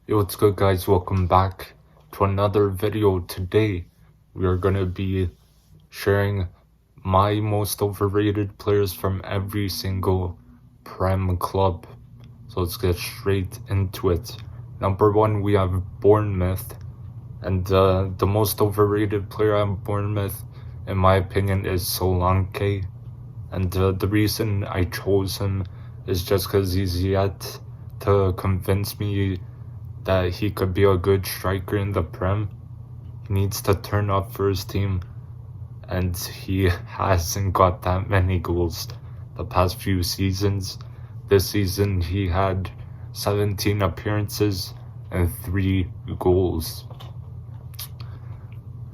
Yo, what's good guys? Welcome back to another video. Today we are going to be sharing my most overrated players from every single Prem club. So let's get straight into it. Number 1, we have Bournemouth, and the most overrated player at Bournemouth in my opinion is Solanke, and the reason I chose him is just because he's yet to convince me that he could be a good striker in the Prem. He needs to turn up for his team, and he hasn't got that many goals the past few seasons. This season he had 17 appearances and 3 goals.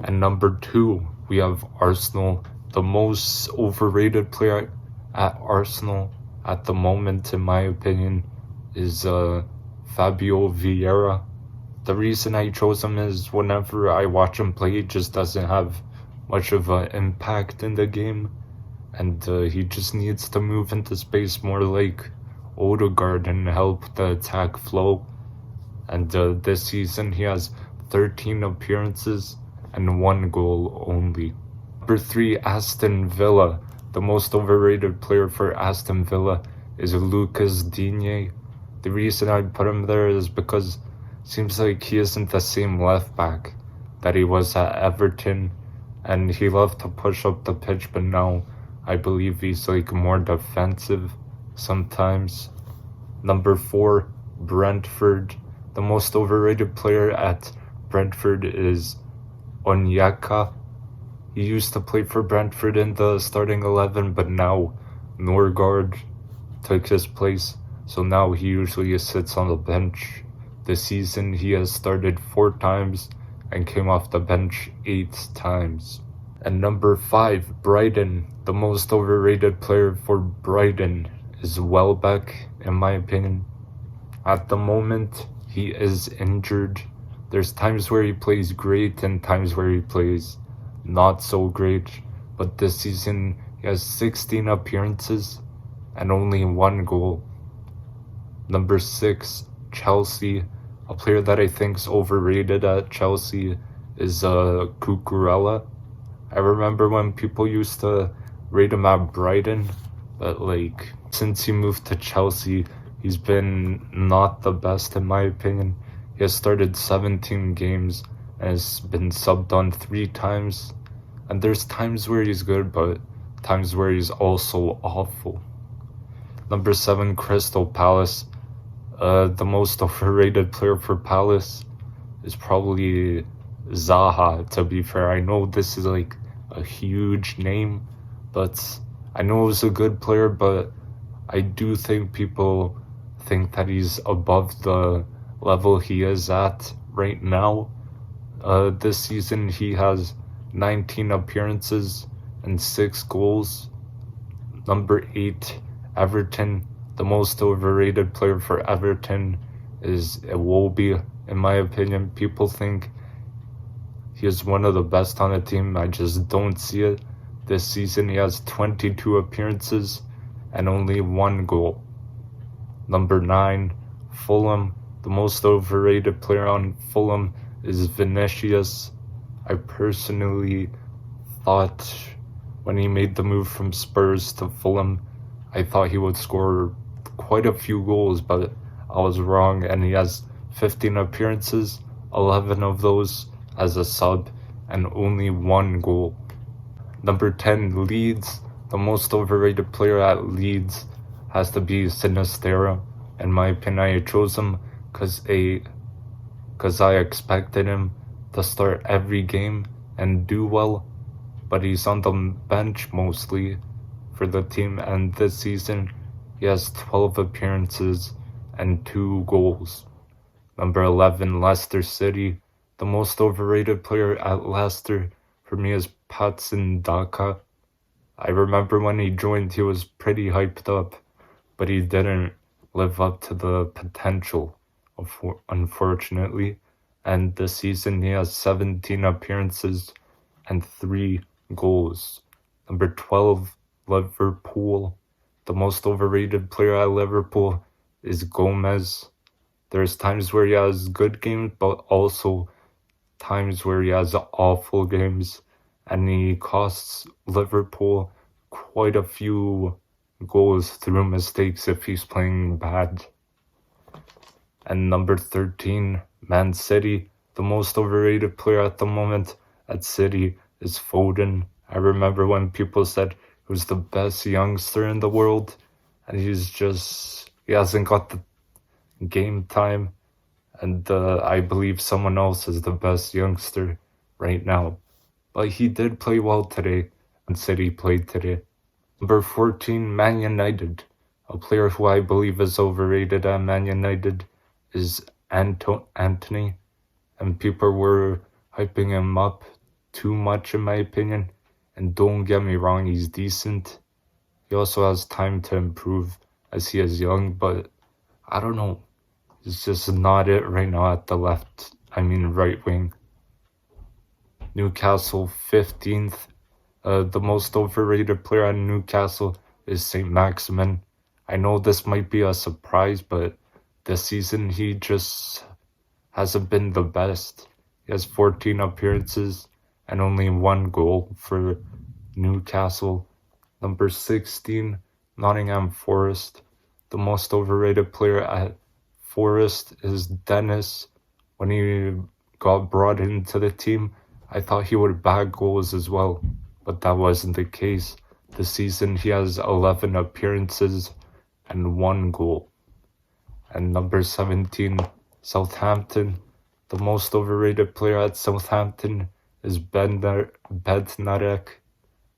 And number 2, we have Arsenal. The most overrated player at Arsenal at the moment, in my opinion, is Fabio Vieira. The reason I chose him is whenever I watch him play, he just doesn't have much of an impact in the game, and he just needs to move into space more like Odegaard and help the attack flow. And this season he has 13 appearances and 1 goal only. Number 3, Aston Villa. The most overrated player for Aston Villa is Lucas Digne. The reason I put him there is because it seems like he isn't the same left back that he was at Everton, and he loved to push up the pitch, but now I believe he's like more defensive sometimes. Number 4, Brentford. The most overrated player at Brentford is Onyeka. He used to play for Brentford in the starting 11, but now Norgard took his place. So now he usually sits on the bench. This season he has started 4 times and came off the bench 8 times. And number 5, Brighton. The most overrated player for Brighton is Welbeck, in my opinion. At the moment he is injured. There's times where he plays great and times where he plays not so great. But this season he has 16 appearances and only 1 goal. Number 6, Chelsea. A player that I think is overrated at Chelsea is Cucurella. I remember when people used to rate him at Brighton, but like since he moved to Chelsea, he's been not the best in my opinion. He has started 17 games and has been subbed on 3 times. And there's times where he's good, but times where he's also awful. Number 7, Crystal Palace. The most overrated player for Palace is probably Zaha, to be fair. I know this is like a huge name, but I know he was a good player, but I do think people think that he's above the level he is at right now. This season he has 19 appearances and 6 goals. Number 8, Everton. The most overrated player for Everton is Iwobi, in my opinion. People think he is one of the best on the team. I just don't see it. This season he has 22 appearances and only 1 goal. Number 9, Fulham. The most overrated player on Fulham is Vinicius. I personally thought when he made the move from Spurs to Fulham, I thought he would score quite a few goals, but I was wrong, and he has 15 appearances, 11 of those as a sub, and only 1 goal. Number 10, Leeds. The most overrated player at Leeds has to be Sinistera. In my opinion, I chose him because I expected him to start every game and do well, but he's on the bench mostly for the team, and this season he has 12 appearances and 2 goals. Number 11, Leicester City. The most overrated player at Leicester for me is Patson Daka. I remember when he joined he was pretty hyped up, but he didn't live up to the potential, unfortunately. And this season he has 17 appearances and 3 goals. Number 12, Liverpool. The most overrated player at Liverpool is Gomez. There's times where he has good games, but also times where he has awful games, and he costs Liverpool quite a few goals through mistakes if he's playing bad. And number 13, Man City. The most overrated player at the moment at City is Foden. I remember when people said he was the best youngster in the world, and he hasn't got the game time, and I believe someone else is the best youngster right now. But he did play well today, and City played today. Number 14, Man United. A player who I believe is overrated at Man United is Anthony, and people were hyping him up too much in my opinion. And don't get me wrong, he's decent. He also has time to improve as he is young, but I don't know. It's just not it right now at the right wing. Newcastle 15th. The most overrated player at Newcastle is St. Maximin. I know this might be a surprise, but this season he just hasn't been the best. He has 14 appearances and only 1 goal for Newcastle. Number 16, Nottingham Forest. The most overrated player at Forest is Dennis. When he got brought into the team, I thought he would bag goals as well, but that wasn't the case. This season he has 11 appearances and 1 goal. And number 17, Southampton. The most overrated player at Southampton is Bednarek,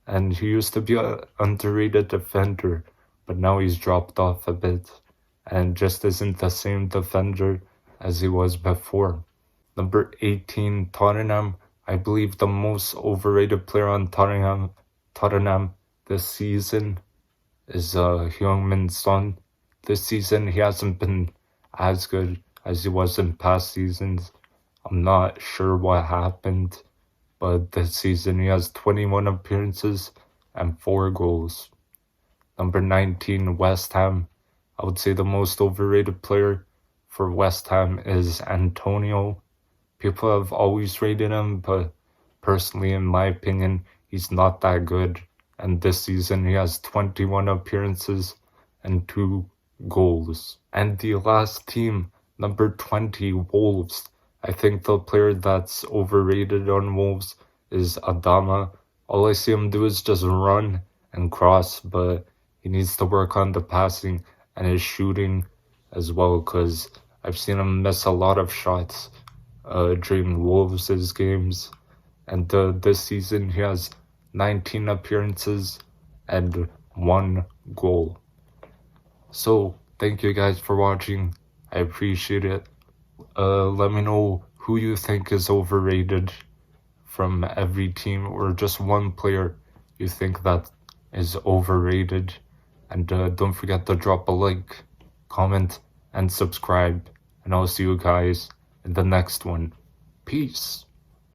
and he used to be an underrated defender, but now he's dropped off a bit and just isn't the same defender as he was before. Number 18, Tottenham. I believe the most overrated player on Tottenham this season is Heung-min Son. This season he hasn't been as good as he was in past seasons. I'm not sure what happened, but this season he has 21 appearances and 4 goals. Number 19, West Ham. I would say the most overrated player for West Ham is Antonio. People have always rated him, but personally, in my opinion, he's not that good. And this season he has 21 appearances and 2 goals. And the last team, number 20, Wolves. I think the player that's overrated on Wolves is Adama. All I see him do is just run and cross, but he needs to work on the passing and his shooting as well, because I've seen him miss a lot of shots during Wolves' games. And this season he has 19 appearances and 1 goal. So, thank you guys for watching. I appreciate it. Let me know who you think is overrated from every team, or just one player you think that is overrated. And don't forget to drop a like, comment, and subscribe. And I'll see you guys in the next one. Peace.